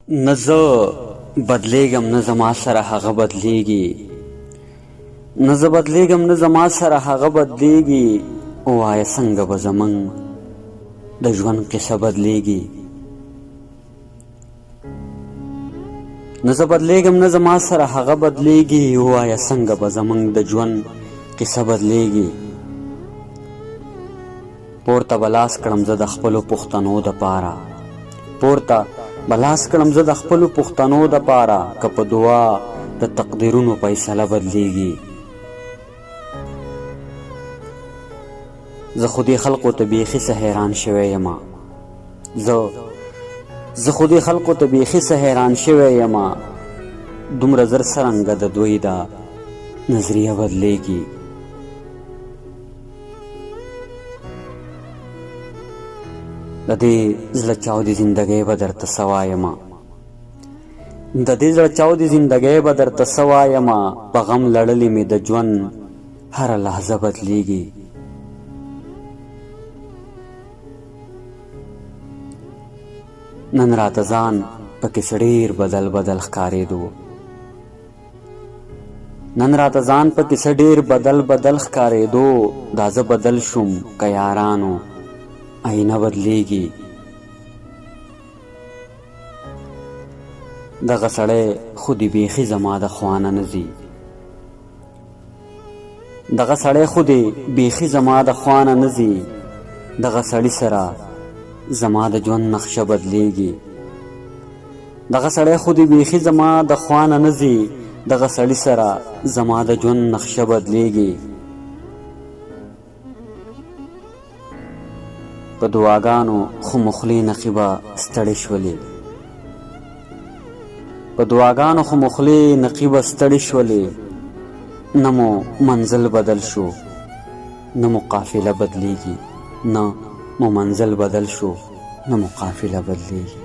نه زه بدلیږم نه زما سره هغه بدلیږي، نه زه بدلیږم نه زما سره هغه بدلیږي. ووایه څنګه به زمونږ د ژوند قصه بدلیږي. نه زه بدلیږم نه زما سره هغه بدلیږي. ووایه څنګه به زمونږ د ژوند قصه بدلیږي. پورته به لاس کړم زه د خپلو پښتنو دپاره، پورته به لاس کړم زه د خپلو پښتنو دپاره، که په دعا د تقدیرونو فیصله بدلیږي. زه خو دې خلقو ته بیخي څه حیران شوی یمه، زه خو دې خلقو ته بیخي څه حیران شوی یمه، دومره زر څرنګه د دوی دا نظریه بدلیږي. د دې زړه چاودې زندګۍ به درته څه وایمه، د دې زړه چاودې زندګۍ به درته څه وایمه، په غم لړلې مې د ژوند هره لحظه بدلیږي. نن راته ځان پکې څه ډېر بدل بدل ښکارېدو، نن راته ځان پکې څه ډېر بدل بدل ښکارېدو. دا زه بدل شوم که یارانو آینه بدلیږي. دغه سړی خو دې بیخي زما د خوا نه نه ځي، دغه سړی خو دې بیخي زما د خوا نه نه ځي. دغه سړي سره زما د ژوند نقشه بدلیږي. دغه سړی خو دې بیخي زما د خوا نه نه ځي. دغه سړي سره زما د ژوند نقشه بدلیږي. په دعاګانو خو مخلې نقیبه ستړې شولې، په دعاګانو خو مخلې نقیبه ستړې شولې. نه مو منزل بدل شو نه مو قافله بدلیږي، نه مو منزل بدل شو نه مو قافله بدلیږي.